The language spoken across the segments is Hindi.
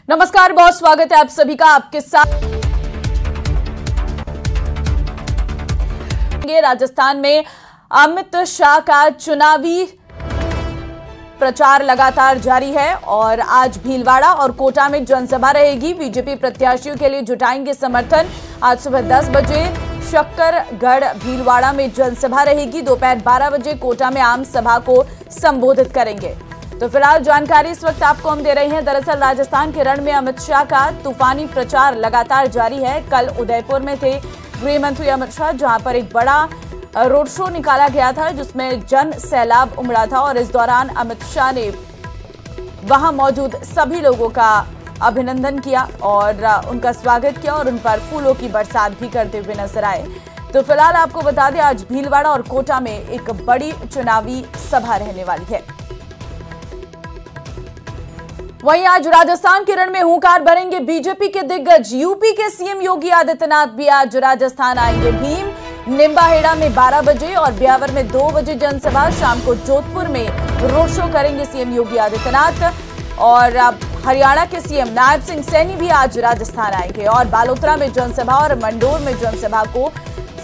नमस्कार, बहुत स्वागत है आप सभी का आपके साथ। राजस्थान में अमित शाह का चुनावी प्रचार लगातार जारी है और आज भीलवाड़ा और कोटा में जनसभा रहेगी। बीजेपी प्रत्याशियों के लिए जुटाएंगे समर्थन। आज सुबह 10 बजे शक्करगढ़ भीलवाड़ा में जनसभा रहेगी। दोपहर 12 बजे कोटा में आम सभा को संबोधित करेंगे। तो फिलहाल जानकारी इस वक्त आपको हम दे रहे हैं। दरअसल राजस्थान के रण में अमित शाह का तूफानी प्रचार लगातार जारी है। कल उदयपुर में थे गृह मंत्री अमित शाह, जहां पर एक बड़ा रोड शो निकाला गया था जिसमें जन सैलाब उमड़ा था और इस दौरान अमित शाह ने वहां मौजूद सभी लोगों का अभिनंदन किया और उनका स्वागत किया और उन पर फूलों की बरसात भी करते हुए नजर आए। तो फिलहाल आपको बता दें, आज भीलवाड़ा और कोटा में एक बड़ी चुनावी सभा रहने वाली है। वहीं आज राजस्थान के रण में हुंकार भरेंगे बीजेपी के दिग्गज। यूपी के सीएम योगी आदित्यनाथ भी आज राजस्थान आएंगे। भीम निम्बाहेड़ा में 12 बजे और ब्यावर में 2 बजे जनसभा। शाम को जोधपुर में रोड शो करेंगे सीएम योगी आदित्यनाथ। और हरियाणा के सीएम नायब सिंह सैनी भी आज राजस्थान आएंगे और बालोतरा में जनसभा और मंडोर में जनसभा को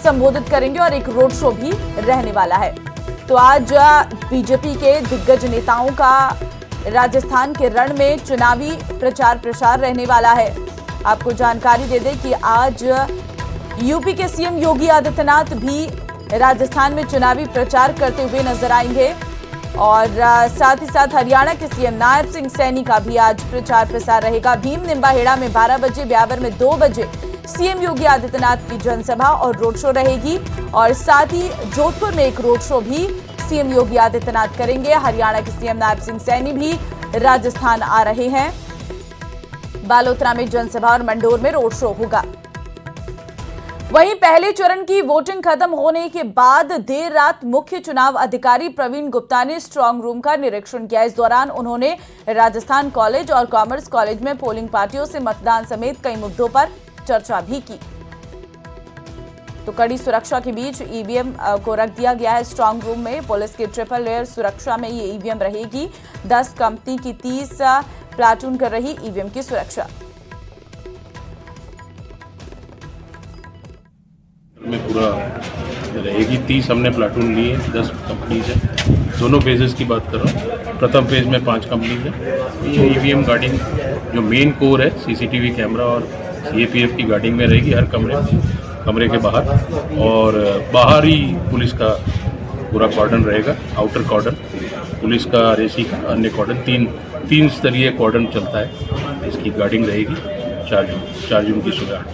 संबोधित करेंगे और एक रोड शो भी रहने वाला है। तो आज बीजेपी के दिग्गज नेताओं का राजस्थान के रण में चुनावी प्रचार प्रसार रहने वाला है। आपको जानकारी दे दें कि आज यूपी के सीएम योगी आदित्यनाथ भी राजस्थान में चुनावी प्रचार करते हुए नजर आएंगे और साथ ही साथ हरियाणा के सीएम नायब सिंह सैनी का भी आज प्रचार प्रसार रहेगा। भीम निम्बाहेड़ा में 12 बजे, ब्यावर में 2 बजे सीएम योगी आदित्यनाथ की जनसभा और रोड शो रहेगी और साथ ही जोधपुर में एक रोड शो भी सीएम योगी आदित्यनाथ करेंगे। हरियाणा के सीएम नायब सिंह सैनी भी राजस्थान आ रहे हैं। बालोतरा में जनसभा और मंडोर में रोड शो होगा। वहीं पहले चरण की वोटिंग खत्म होने के बाद देर रात मुख्य चुनाव अधिकारी प्रवीण गुप्ता ने स्ट्रांग रूम का निरीक्षण किया। इस दौरान उन्होंने राजस्थान कॉलेज और कॉमर्स कॉलेज में पोलिंग पार्टियों से मतदान समेत कई मुद्दों पर चर्चा भी की। तो कड़ी सुरक्षा के बीच ईवीएम को रख दिया गया है स्ट्रांग रूम में। पुलिस की ट्रिपल लेयर सुरक्षा में ये ईवीएम रहेगी। 10 कंपनी की 30 प्लाटून कर रही ईवीएम की सुरक्षा। में पूरा रहेगी। 30 हमने प्लाटून लिए, 10 कंपनी से। दोनों फेजेस की बात कर रहा हूँ। प्रथम फेज में 5 कंपनी है। ये ईवीएम गार्डिंग जो मेन कोर है, सीसीटीवी कैमरा और सीएपीएफ की गार्डिंग में रहेगी हर कमरे के बाहर। और बाहर ही पुलिस का पूरा कॉर्डन रहेगा। आउटर कॉर्डन पुलिस का, आरएसी का, अन्य कॉर्डन, तीन स्तरीय कॉर्डन चलता है। इसकी गार्डिंग रहेगी 4 जून की सुबह।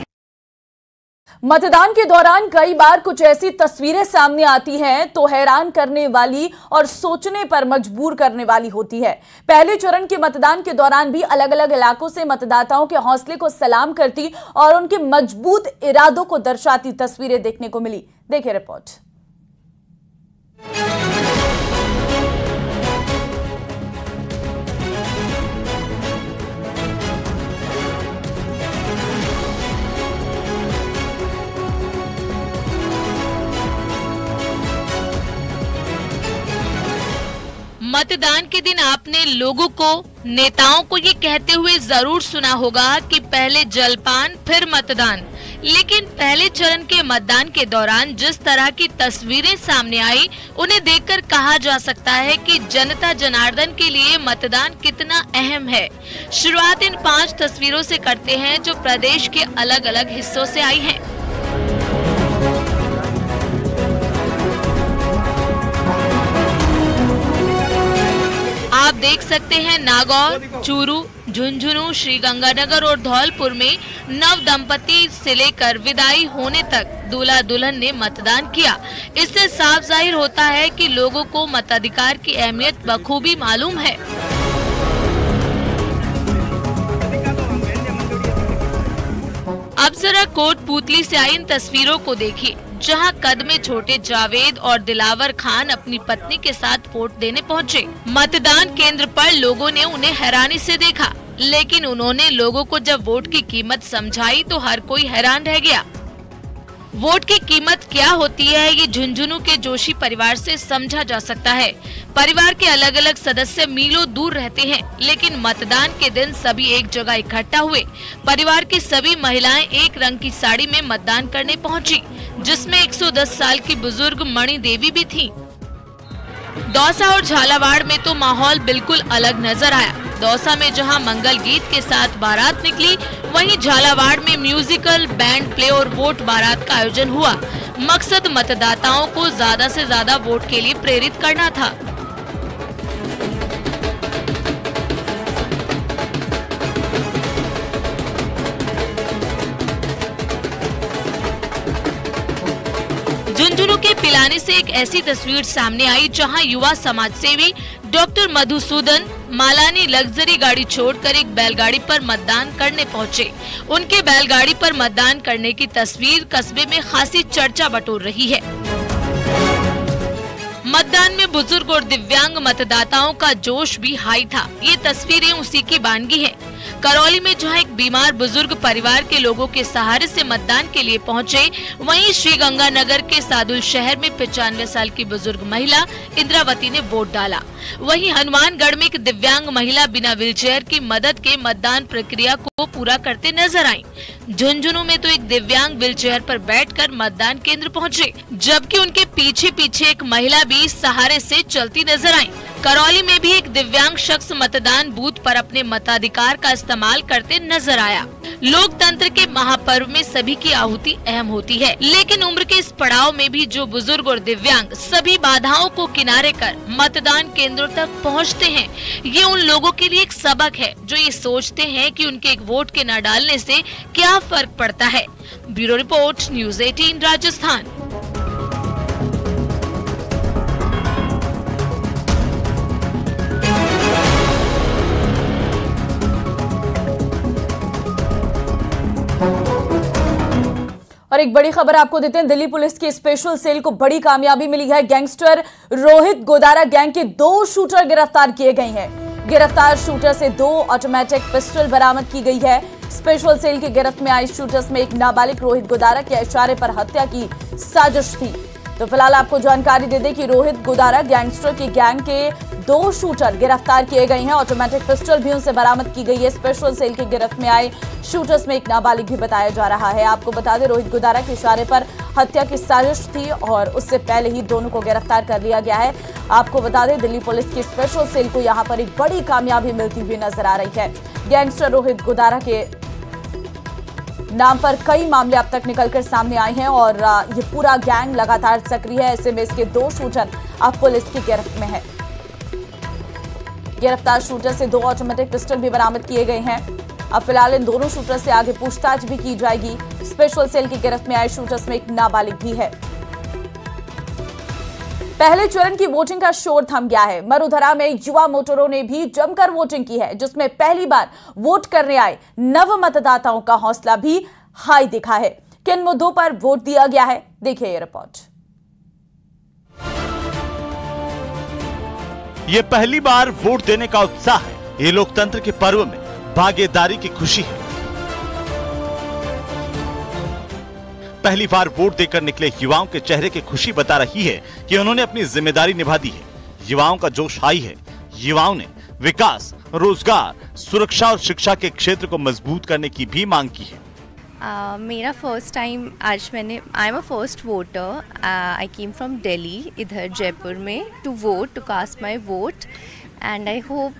मतदान के दौरान कई बार कुछ ऐसी तस्वीरें सामने आती हैं तो हैरान करने वाली और सोचने पर मजबूर करने वाली होती है। पहले चरण के मतदान के दौरान भी अलग अलग इलाकों से मतदाताओं के हौसले को सलाम करती और उनके मजबूत इरादों को दर्शाती तस्वीरें देखने को मिली। देखिए रिपोर्ट। मतदान के दिन आपने लोगों को, नेताओं को ये कहते हुए जरूर सुना होगा कि पहले जलपान फिर मतदान। लेकिन पहले चरण के मतदान के दौरान जिस तरह की तस्वीरें सामने आई, उन्हें देखकर कहा जा सकता है कि जनता जनार्दन के लिए मतदान कितना अहम है। शुरुआत इन 5 तस्वीरों से करते हैं जो प्रदेश के अलग अलग हिस्सों से आई हैं। आप देख सकते हैं नागौर, चूरू, झुंझुनू, श्रीगंगानगर और धौलपुर में नव दंपति से लेकर विदाई होने तक दूल्हा दुल्हन ने मतदान किया। इससे साफ जाहिर होता है कि लोगों को मताधिकार की अहमियत बखूबी मालूम है। अब जरा कोटपूतली से आई इन तस्वीरों को देखिए, जहां कद में छोटे जावेद और दिलावर खान अपनी पत्नी के साथ वोट देने पहुंचे। मतदान केंद्र पर लोगों ने उन्हें हैरानी से देखा, लेकिन उन्होंने लोगों को जब वोट की कीमत समझाई तो हर कोई हैरान रह गया। वोट की कीमत क्या होती है, ये झुंझुनू के जोशी परिवार से समझा जा सकता है। परिवार के अलग अलग सदस्य मीलों दूर रहते हैं, लेकिन मतदान के दिन सभी एक जगह इकट्ठा हुए। परिवार की सभी महिलाएं एक रंग की साड़ी में मतदान करने पहुंची, जिसमें 110 साल की बुजुर्ग मणि देवी भी थीं। दौसा और झालावाड़ में तो माहौल बिल्कुल अलग नजर आया। दौसा में जहां मंगल गीत के साथ बारात निकली, वहीं झालावाड़ में म्यूजिकल, बैंड प्ले और वोट बारात का आयोजन हुआ। मकसद मतदाताओं को ज्यादा से ज्यादा वोट के लिए प्रेरित करना था। झुंझुनू के पिलानी से एक ऐसी तस्वीर सामने आई जहां युवा समाज सेवी डॉक्टर मधुसूदन मालानी लग्जरी गाड़ी छोड़कर एक बैलगाड़ी पर मतदान करने पहुंचे। उनके बैलगाड़ी पर मतदान करने की तस्वीर कस्बे में खासी चर्चा बटोर रही है। मतदान में बुजुर्ग और दिव्यांग मतदाताओं का जोश भी हाई था। ये तस्वीरें उसी की बानगी है। करौली में जहां एक बीमार बुजुर्ग परिवार के लोगों के सहारे से मतदान के लिए पहुंचे, वहीं श्रीगंगानगर के सादुल शहर में 95 साल की बुजुर्ग महिला इंद्रावती ने वोट डाला। वहीं हनुमानगढ़ में एक दिव्यांग महिला बिना व्हीलचेयर की मदद के मतदान प्रक्रिया को पूरा करते नजर आई। झुंझुनू में तो एक दिव्यांग व्हीलचेयर पर बैठकर मतदान केंद्र पहुंचे, जबकि उनके पीछे पीछे एक महिला भी सहारे से चलती नजर आई। करौली में भी एक दिव्यांग शख्स मतदान बूथ पर अपने मताधिकार का इस्तेमाल करते नजर आया। लोकतंत्र के महापर्व में सभी की आहुति अहम होती है, लेकिन उम्र के इस पड़ाव में भी जो बुजुर्ग और दिव्यांग सभी बाधाओं को किनारे कर मतदान केंद्रों तक पहुंचते हैं, ये उन लोगों के लिए एक सबक है जो ये सोचते हैं कि उनके एक वोट के न डालने से क्या फर्क पड़ता है। Bureau report, news 18 Rajasthan. और एक बड़ी खबर आपको देते हैं। दिल्ली पुलिस की स्पेशल सेल को बड़ी कामयाबी मिली है। गैंगस्टर रोहित गोदारा गैंग के 2 शूटर गिरफ्तार किए गए हैं। गिरफ्तार शूटर से 2 ऑटोमेटिक पिस्टल बरामद की गई है। स्पेशल सेल की गिरफ्त में आए शूटर्स में एक नाबालिग रोहित गोदारा के इशारे पर हत्या की साजिश थी। तो फिलहाल आपको जानकारी दे दें कि रोहित गोदारा गैंगस्टर की गैंग के 2 शूटर गिरफ्तार किए गए हैं। ऑटोमेटिक पिस्टल भी उनसे बरामद की गई है। स्पेशल सेल की गिरफ्त में आए शूटर्स में एक नाबालिग भी बताया जा रहा है। आपको बता दें, रोहित गोदारा के इशारे पर हत्या की साजिश थी और उससे पहले ही दोनों को गिरफ्तार कर लिया गया है। आपको बता दें, दिल्ली पुलिस की स्पेशल सेल को यहां पर एक बड़ी कामयाबी मिलती हुई नजर आ रही है। गैंगस्टर रोहित गोदारा के नाम पर कई मामले अब तक निकलकर सामने आए हैं और ये पूरा गैंग लगातार सक्रिय है। ऐसे में इसके 2 शूटर अब पुलिस की गिरफ्त में है। गिरफ्तार शूटर से 2 ऑटोमेटिक पिस्टल भी बरामद किए गए हैं। अब फिलहाल इन दोनों शूटर से आगे पूछताछ भी की जाएगी। स्पेशल सेल की गिरफ्त में आए शूटर्स में एक नाबालिग भी है। पहले चरण की वोटिंग का शोर थम गया है। मरुधरा में युवा वोटरों ने भी जमकर वोटिंग की है, जिसमें पहली बार वोट करने आए नव मतदाताओं का हौसला भी हाई दिखा है। किन मुद्दों पर वोट दिया गया है, देखिए ये रिपोर्ट। ये पहली बार वोट देने का उत्साह है। ये लोकतंत्र के पर्व में भागीदारी की खुशी है। पहली बार वोट देकर निकले युवाओं के चेहरे की खुशी बता रही है कि उन्होंने अपनी जिम्मेदारी निभा दी है। युवाओं का जोश हाई है। युवाओं ने विकास, रोजगार, सुरक्षा और शिक्षा के क्षेत्र को मजबूत करने की भी मांग की है। मेरा फर्स्ट टाइम आज मैंने I am a first voter. I came from Delhi, इधर जयपुर में, to vote, to cast my vote. And I hope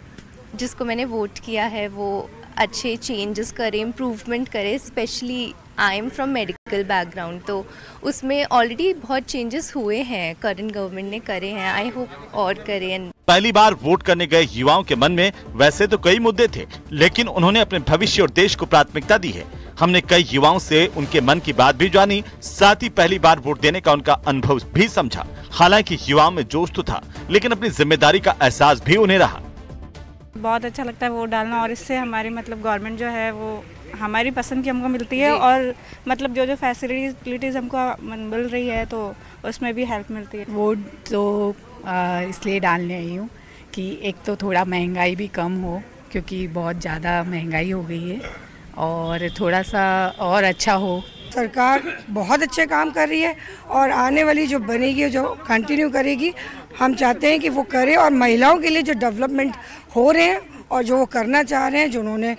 जिसको मैंने वोट किया है वो अच्छे चेंजेस करे, इम्प्रूवमेंट करे। Specially I am from medical background, तो उसमें ऑलरेडी बहुत चेंजेस हुए हैं, करंट गवर्नमेंट ने करे हैं। आई होप और करें। पहली बार वोट करने गए युवाओं के मन में वैसे तो कई मुद्दे थे, लेकिन उन्होंने अपने भविष्य और देश को प्राथमिकता दी है। हमने कई युवाओं से उनके मन की बात भी जानी, साथ ही पहली बार वोट देने का उनका अनुभव भी समझा। हालांकि युवाओं में जोश तो था, लेकिन अपनी जिम्मेदारी का एहसास भी उन्हें रहा। बहुत अच्छा लगता है वोट डालना, और इससे हमारी गवर्नमेंट जो है वो हमारी पसंद की हमको मिलती है, और जो फैसिलिटीज हमको मिल रही है तो उसमें भी हेल्प मिलती है। वोट तो इसलिए डालने आई हूँ कि एक तो थोड़ा महंगाई भी कम हो, क्योंकि बहुत ज़्यादा महंगाई हो गई है, और थोड़ा सा और अच्छा हो सरकार बहुत अच्छे काम कर रही है और आने वाली जो बनेगी, जो कंटिन्यू करेगी, हम चाहते हैं कि वो करे। और महिलाओं के लिए जो डेवलपमेंट हो रहे हैं और जो वो करना चाह रहे हैं, जो उन्होंने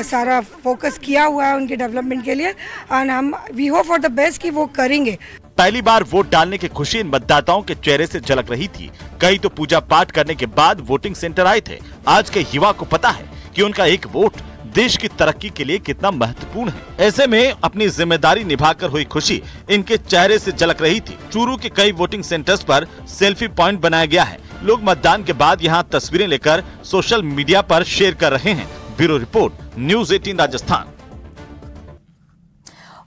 सारा फोकस किया हुआ है उनके डेवलपमेंट के लिए, और हम we hope for the best कि वो करेंगे। पहली बार वोट डालने की खुशी इन मतदाताओं के चेहरे से झलक रही थी। कई तो पूजा पाठ करने के बाद वोटिंग सेंटर आए थे। आज के युवा को पता है कि उनका एक वोट देश की तरक्की के लिए कितना महत्वपूर्ण है। ऐसे में अपनी जिम्मेदारी निभाकर हुई खुशी इनके चेहरे से झलक रही थी। चूरू के कई वोटिंग सेंटर्स पर सेल्फी पॉइंट बनाया गया है। लोग मतदान के बाद यहां तस्वीरें लेकर सोशल मीडिया पर शेयर कर रहे हैं। Bureau report, news 18 Rajasthan.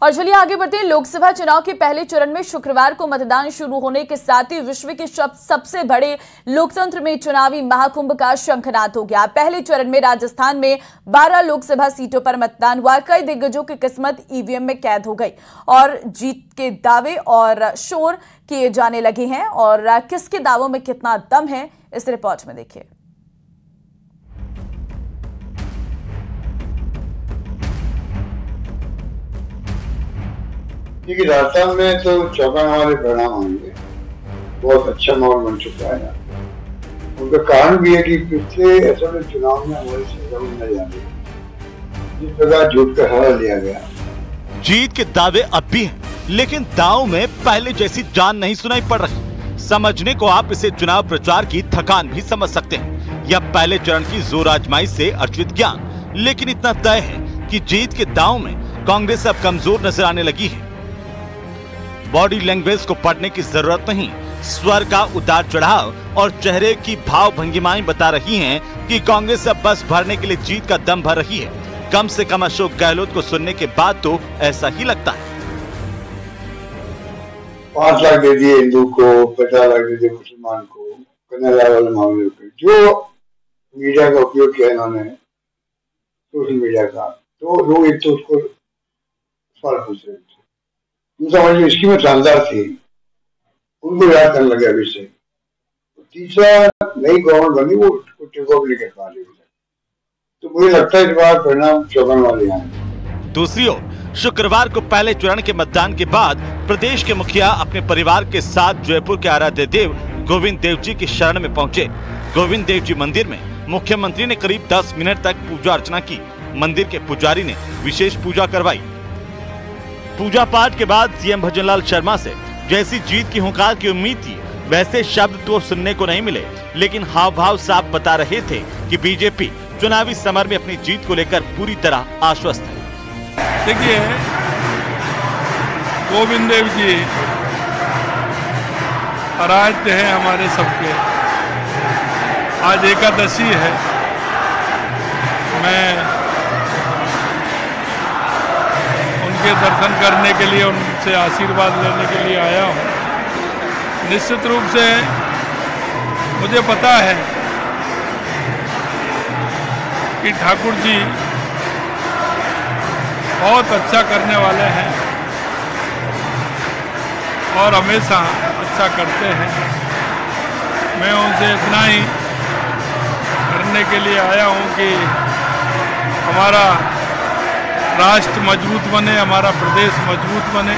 और चलिए आगे बढ़ते हैं। लोकसभा चुनाव के पहले चरण में शुक्रवार को मतदान शुरू होने के साथ ही विश्व के सबसे बड़े लोकतंत्र में चुनावी महाकुंभ का शंखनाद हो गया। पहले चरण में राजस्थान में 12 लोकसभा सीटों पर मतदान हुआ। कई दिग्गजों की किस्मत ईवीएम में कैद हो गई और जीत के दावे और शोर किए जाने लगे हैं। और किसके दावों में कितना दम है, इस रिपोर्ट में देखिए। देखिए, राजस्थान में तो चौंकाने वाले परिणाम होंगे। बहुत अच्छा माहौल बन चुका है। उनका कारण भी है कि पिछले असल चुनाव में हमारी सरकार न जाने जिस प्रकार झूठ का सहारा लिया गया। जीत के दावे अब भी हैं, लेकिन दांव में पहले जैसी जान नहीं सुनाई पड़ रही। समझने को आप इसे चुनाव प्रचार की थकान भी समझ सकते हैं या पहले चरण की जोर आजमाई से अर्जित ज्ञान। लेकिन इतना तय है कि जीत के दांव में कांग्रेस अब कमजोर नजर आने लगी है। बॉडी लैंग्वेज को पढ़ने की जरूरत नहीं, स्वर का उतार चढ़ाव और चेहरे की भाव भंगिमाएं बता रही हैं कि कांग्रेस अब बस भरने के लिए जीत का दम भर रही है। कम से कम अशोक गहलोत को सुनने के बाद तो ऐसा ही लगता है। 5 लाख दे दिए हिंदू को, 50 लाख दे दिए मुसलमान को, कन्या वाले मामले पे जो मीडिया का उपयोग किया इन्होंने, सोशल मीडिया का, तो लोग एक तो उसको सवाल पूछ रहे थे। समझ इसकी में शानदार थी, उनको याद करने लगे अभी से। तीसरा, नई गवर्नमेंट बनी, वो टेक ओवर नहीं कर पा रही, तो मुझे लगता है इस बार परिणाम चौंकाने वाले हैं। दूसरी ओर शुक्रवार को पहले चरण के मतदान के बाद प्रदेश के मुखिया अपने परिवार के साथ जयपुर के आराध्य देव गोविंद देव जी की शरण में पहुंचे। गोविंद देव जी मंदिर में मुख्यमंत्री ने करीब 10 मिनट तक पूजा अर्चना की। मंदिर के पुजारी ने विशेष पूजा करवाई। पूजा पाठ के बाद सीएम भजनलाल शर्मा से जैसी जीत की हुंकार की उम्मीद थी, वैसे शब्द तो सुनने को नहीं मिले, लेकिन हाव भाव साफ बता रहे थे कि बीजेपी चुनावी समर में अपनी जीत को लेकर पूरी तरह आश्वस्त है। देखिए, गोविंद देव जी आराध्य हैं हमारे सबके। आज एकादशी है। मैं उनके दर्शन करने के लिए, उनसे आशीर्वाद लेने के लिए आया हूँ। निश्चित रूप से मुझे पता है कि ठाकुर जी बहुत अच्छा करने वाले हैं और हमेशा अच्छा करते हैं। मैं उनसे इतना ही करने के लिए आया हूँ कि हमारा राष्ट्र मजबूत बने, हमारा प्रदेश मजबूत बने।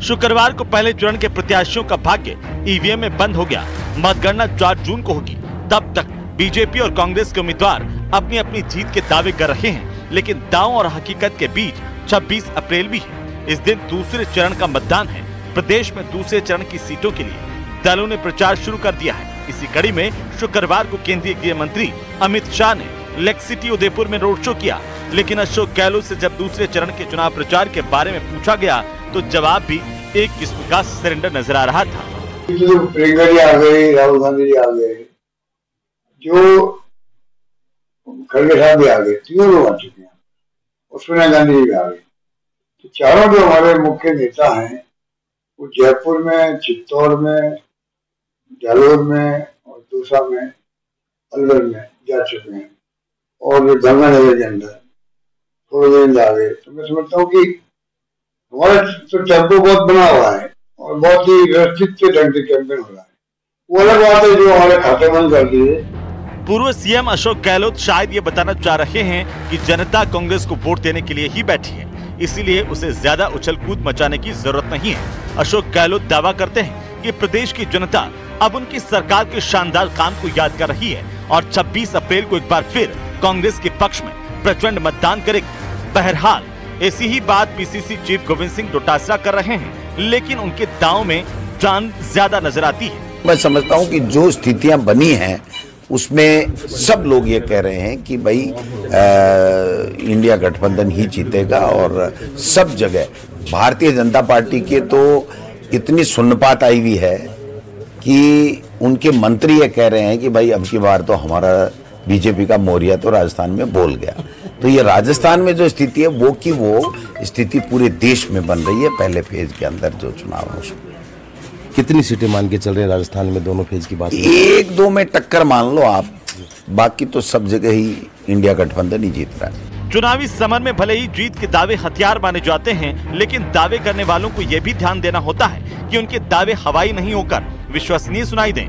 शुक्रवार को पहले चरण के प्रत्याशियों का भाग्य ईवीएम में बंद हो गया। मतगणना 4 जून को होगी। तब तक बीजेपी और कांग्रेस के उम्मीदवार अपनी अपनी जीत के दावे कर रहे हैं, लेकिन दांव और हकीकत के बीच 26 अप्रैल भी है। इस दिन दूसरे चरण का मतदान है। प्रदेश में दूसरे चरण की सीटों के लिए दलों ने प्रचार शुरू कर दिया है। इसी कड़ी में शुक्रवार को केंद्रीय गृह मंत्री अमित शाह ने लेक सिटी उदयपुर में रोड शो किया। लेकिन अशोक गहलोत से जब दूसरे चरण के चुनाव प्रचार के बारे में पूछा गया तो जवाब भी एक किस्म का सरेंडर नजर आ रहा था। प्रियंका जी आ गए, राहुल गांधी जी आ गए, जो खड़गे साहब भी आ गए, 3 लोग आ चुके हैं और सोनिया गांधी जी भी आ गए। तो चारों जो हमारे मुख्य नेता हैं वो जयपुर में, चित्तौड़ में, जालोर में और दौसा में, अलवर में जा चुके हैं और गंगानगर के अंदर थोड़े दिन आ गए। तो मैं समझता हूँ कि हमारा तो टेम्पो बहुत बना हुआ है और बहुत ही व्यवस्थित ढंग से कैंपेन हो रहा है। वो अलग बात है जो हमारे खाते बंद कर दिए। पूर्व सीएम अशोक गहलोत शायद ये बताना चाह रहे हैं कि जनता कांग्रेस को वोट देने के लिए ही बैठी है। इसीलिए उसे ज्यादा उछल कूद मचाने की जरूरत नहीं है। अशोक गहलोत दावा करते हैं कि प्रदेश की जनता अब उनकी सरकार के शानदार काम को याद कर रही है और 26 अप्रैल को एक बार फिर कांग्रेस के पक्ष में प्रचंड मतदान करेगी। बहरहाल ऐसी ही बात पीसीसी चीफ गोविंद सिंह डोटासरा कर रहे हैं, लेकिन उनके दांव में जान ज्यादा नजर आती है। मैं समझता हूं कि जो स्थितियां बनी हैं उसमें सब लोग ये कह रहे हैं कि भाई इंडिया गठबंधन ही जीतेगा और सब जगह भारतीय जनता पार्टी के तो इतनी सुन्नपात आई हुई है कि उनके मंत्री ये कह रहे हैं कि भाई अब की बार तो हमारा बीजेपी का मोरिया तो राजस्थान में बोल गया। तो ये राजस्थान में जो स्थिति है वो की वो स्थिति पूरे देश में बन रही है। पहले फेज के अंदर जो चुनाव है उसमें कितनी सीटें मान के चल रहे हैं राजस्थान में? दोनों फेज की बात, 1-2 में टक्कर मान लो आप, बाकी तो सब जगह ही इंडिया गठबंधन ही जीत रहा है। चुनावी समर में भले ही जीत के दावे हथियार माने जाते हैं, लेकिन दावे करने वालों को यह भी ध्यान देना होता है कि उनके दावे हवाई नहीं होकर विश्वसनीय सुनाई दें,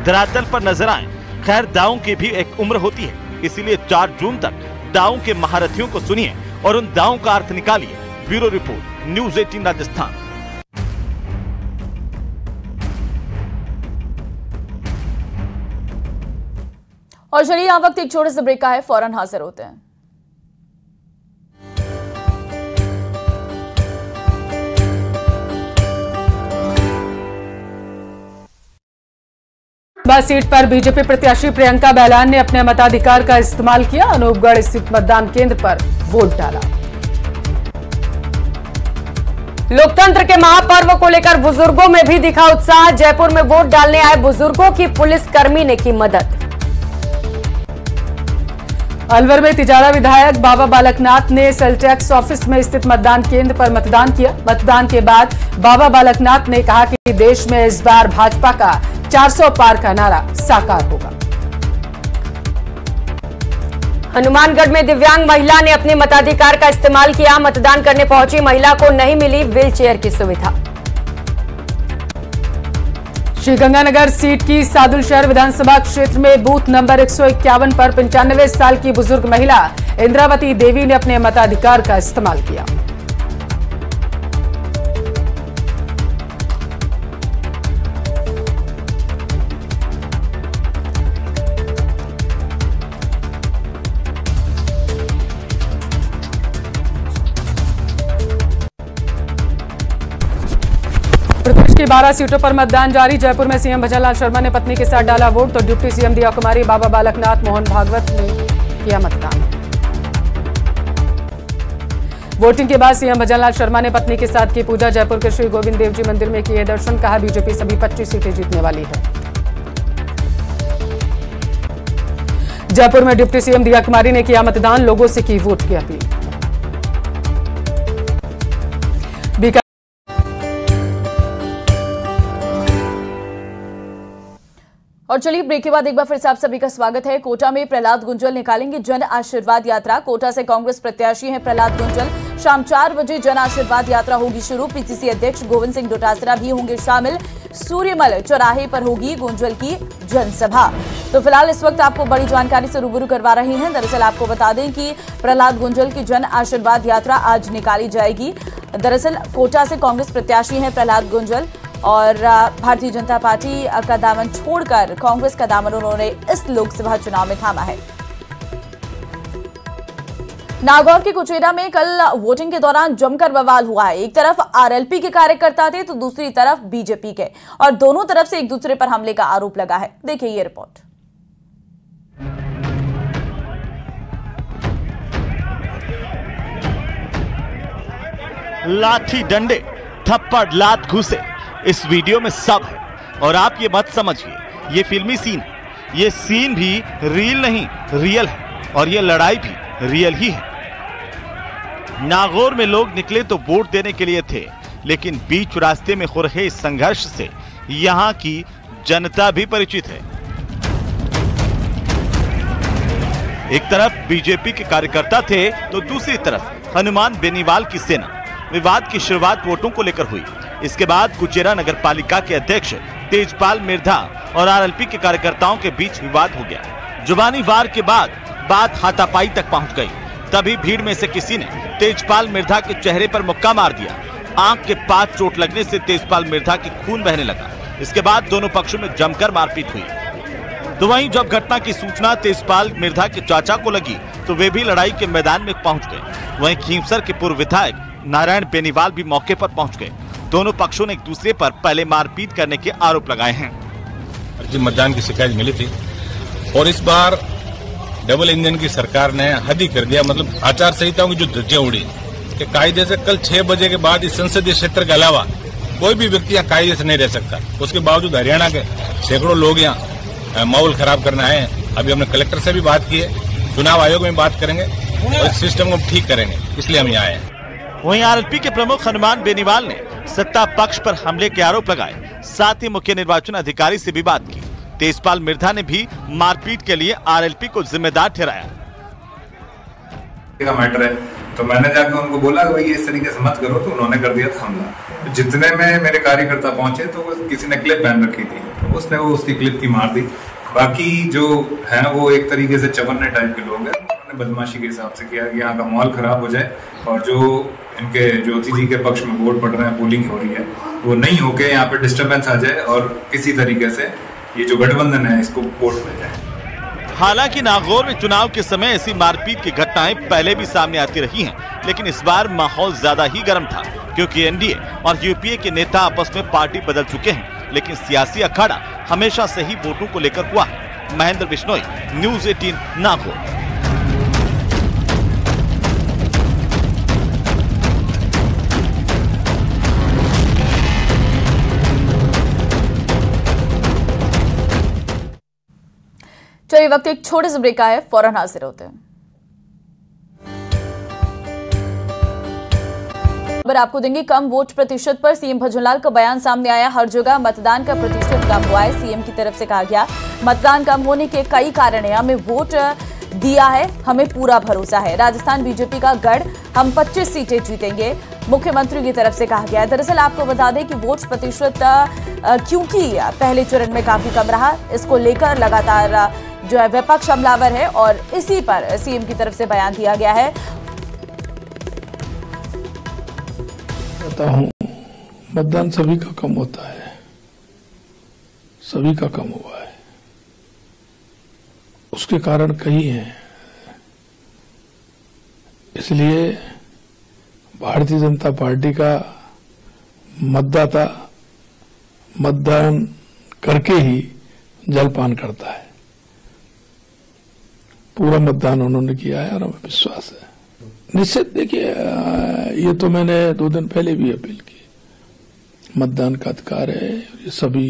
धरातल पर नजर आए। खैर, दावों की भी एक उम्र होती है, इसीलिए 4 जून तक दावों के महारथियों को सुनिए और उन दावों का अर्थ निकालिए। Bureau report, news 18 Rajasthan. और चलिए यहाँ वक्त एक छोटे से ब्रेक का है, फौरन हाजिर होते हैं। बस सीट पर बीजेपी प्रत्याशी प्रियंका बैलान ने अपने मताधिकार का इस्तेमाल किया। अनूपगढ़ स्थित मतदान केंद्र पर वोट डाला। लोकतंत्र के महापर्व को लेकर बुजुर्गों में भी दिखा उत्साह। जयपुर में वोट डालने आए बुजुर्गों की पुलिसकर्मी ने की मदद। अलवर में तिजारा विधायक बाबा बालकनाथ ने सेल टैक्स ऑफिस में स्थित मतदान केंद्र पर मतदान किया। मतदान के बाद बाबा बालकनाथ ने कहा कि देश में इस बार भाजपा का 400 पार का नारा साकार होगा। हनुमानगढ़ में दिव्यांग महिला ने अपने मताधिकार का इस्तेमाल किया। मतदान करने पहुंची महिला को नहीं मिली व्हीलचेयर की सुविधा। श्रीगंगानगर सीट की सादुलशहर विधानसभा क्षेत्र में बूथ नंबर 151 पर 95 साल की बुजुर्ग महिला इंद्रावती देवी ने अपने मताधिकार का इस्तेमाल किया। प्रदेश की 12 सीटों पर मतदान जारी। जयपुर में सीएम भजनलाल शर्मा ने पत्नी के साथ डाला वोट, तो डिप्टी सीएम दिया कुमारी, बाबा बालकनाथ, मोहन भागवत ने किया मतदान। वोटिंग के बाद सीएम भजनलाल शर्मा ने पत्नी के साथ की पूजा। जयपुर के श्री गोविंद देव जी मंदिर में किए दर्शन। कहा बीजेपी सभी 25 सीटें जीतने वाली है। जयपुर में डिप्टी सीएम दिया कुमारी ने किया मतदान, लोगों से की वोट की अपील। और चलिए ब्रेक के बाद एक बार फिर से आप सभी का स्वागत है। कोटा में प्रहलाद गुंजल निकालेंगे जन आशीर्वाद यात्रा। कोटा से कांग्रेस प्रत्याशी हैं प्रहलाद गुंजल। शाम 4 बजे जन आशीर्वाद यात्रा होगी शुरू। पीसीसी अध्यक्ष गोविंद सिंह डोटासरा भी होंगे शामिल। सूर्यमल चौराहे पर होगी गुंजल की जनसभा। तो फिलहाल इस वक्त आपको बड़ी जानकारी से रूबरू करवा रहे हैं। दरअसल आपको बता दें कि प्रहलाद गुंजल की जन आशीर्वाद यात्रा आज निकाली जाएगी। दरअसल कोटा से कांग्रेस प्रत्याशी हैं प्रहलाद गुंजल और भारतीय जनता पार्टी का दामन छोड़कर कांग्रेस का दामन उन्होंने इस लोकसभा चुनाव में थामा है। नागौर के कुचेरा में कल वोटिंग के दौरान जमकर बवाल हुआ है। एक तरफ आरएलपी के कार्यकर्ता थे तो दूसरी तरफ बीजेपी के, और दोनों तरफ से एक दूसरे पर हमले का आरोप लगा है। देखिए ये रिपोर्ट। लाठी डंडे, थप्पड़, लात घूसे, इस वीडियो में सब है। और आप ये मत समझिए ये फिल्मी सीन है। ये सीन भी रील नहीं, रियल है, और ये लड़ाई भी रियल ही है। नागौर में लोग निकले तो वोट देने के लिए थे, लेकिन बीच रास्ते में हो रहे इस संघर्ष से यहां की जनता भी परिचित है। एक तरफ बीजेपी के कार्यकर्ता थे तो दूसरी तरफ हनुमान बेनीवाल की सेना। विवाद की शुरुआत वोटों को लेकर हुई। इसके बाद कुचेरा नगर पालिका के अध्यक्ष तेजपाल मिर्धा और आरएलपी के कार्यकर्ताओं के बीच विवाद हो गया। जुबानी वार के बाद बात हाथापाई तक पहुंच गई। तभी भीड़ में से किसी ने तेजपाल मिर्धा के चेहरे पर मुक्का मार दिया। आंख के पास चोट लगने से तेजपाल मिर्धा की खून बहने लगा। इसके बाद दोनों पक्षों में जमकर मारपीट हुई। तो वहीं जब घटना की सूचना तेजपाल मिर्धा के चाचा को लगी तो वे भी लड़ाई के मैदान में पहुंच गए। वहीं खींवसर के पूर्व विधायक नारायण बेनीवाल भी मौके पर पहुंच गए। दोनों पक्षों ने एक दूसरे पर पहले मारपीट करने के आरोप लगाए हैं। मतदान की शिकायत मिली थी और इस बार डबल इंजन की सरकार ने हद ही कर दिया। मतलब आचार संहिताओं की जो धज्जियां उड़ी कि कायदे से कल 6 बजे के बाद इस संसदीय क्षेत्र के अलावा कोई भी व्यक्ति यहाँ कायदे से नहीं रह सकता। उसके बावजूद हरियाणा के सैकड़ों लोग यहाँ माहौल खराब करने आए हैं। अभी हमने कलेक्टर से भी बात की है, चुनाव आयोग में बात करेंगे और इस सिस्टम को ठीक करेंगे, इसलिए हम यहाँ आए हैं। वहीं आरएलपी के प्रमुख हनुमान बेनीवाल ने सत्ता पक्ष पर हमले के आरोप लगाए। साथ ही मुख्य निर्वाचन अधिकारी से भी बात की। तेजपाल मिर्धा ने भी मारपीट के लिए आरएलपी को जिम्मेदार ठहराया। का मैटर है तो मैंने जाकर उनको बोला कि भाई इस तरीके से मत करो, तो उन्होंने कर दिया था हमला। जितने में मेरे कार्यकर्ता पहुंचे तो किसी ने क्लिप पहन रखी थी, तो उसने वो उसकी क्लिप की मार दी। बाकी जो है वो एक तरीके से चवन्ने टाइप के लोग हैं, उन्होंने बदमाशी के हिसाब से किया कि यहाँ का माहौल खराब हो जाए और जो इनके ज्योति जी के पक्ष में वोट पड़ रहे हैं, पोलिंग हो रही है, वो नहीं होके यहाँ पे डिस्टर्बेंस आ जाए और किसी तरीके से ये जो गठबंधन है इसको वोट मिल जाए। हालांकि नागौर में चुनाव के समय ऐसी मारपीट की घटनाएं पहले भी सामने आती रही हैं, लेकिन इस बार माहौल ज्यादा ही गर्म था क्योंकि एनडीए और यूपीए के नेता आपस में पार्टी बदल चुके हैं, लेकिन सियासी अखाड़ा हमेशा से ही वोटों को लेकर हुआ है। महेंद्र बिश्नोई, न्यूज 18 नागौर। चलिए वक्त एक छोटे से ब्रेक का है, फौरन हाजिर होते हैं। खबर आपको देंगे, कम वोट प्रतिशत पर सीएम भजनलाल का बयान सामने आया। हर जगह मतदान का प्रतिशत कम हुआ है। सीएम की तरफ से कहा गया मतदान कम होने के कई कारण है, हमें वोट दिया है, हमें पूरा भरोसा है। राजस्थान बीजेपी का गढ़, हम 25 सीटें जीतेंगे, मुख्यमंत्री की तरफ से कहा गया है। दरअसल आपको बता दें कि वोट प्रतिशत क्योंकि पहले चरण में काफी कम रहा, इसको लेकर लगातार जो है विपक्ष हमलावर है और इसी पर सीएम की तरफ से बयान दिया गया है। कहता हूं मतदान सभी का कम होता है, सभी का कम हुआ है। उसके कारण कई हैं, इसलिए भारतीय जनता पार्टी का मतदाता मतदान करके ही जलपान करता है। पूरा मतदान उन्होंने किया है और हमें विश्वास है। निश्चित देखिए, ये तो मैंने 2 दिन पहले भी अपील की, मतदान का अधिकार है, ये सभी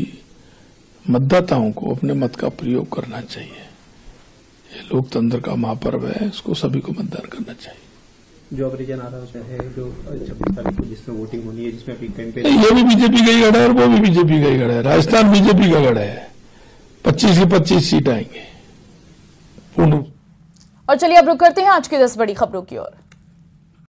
मतदाताओं को अपने मत का प्रयोग करना चाहिए। ये लोकतंत्र का महापर्व है, इसको सभी को मतदान करना चाहिए। जो अब रीजन आ रहा है, जो 26 तारीख को जिसमें वोटिंग होनी है, जिसमें अभी कैंपेन, ये भी बीजेपी का ही गढ़ है और वो भी बीजेपी का ही गढ़ है। राजस्थान बीजेपी का गढ़ है, 25 की 25 सीट आएंगे पूर्ण। और चलिए अब रुक करते हैं आज की 10 बड़ी खबरों की ओर।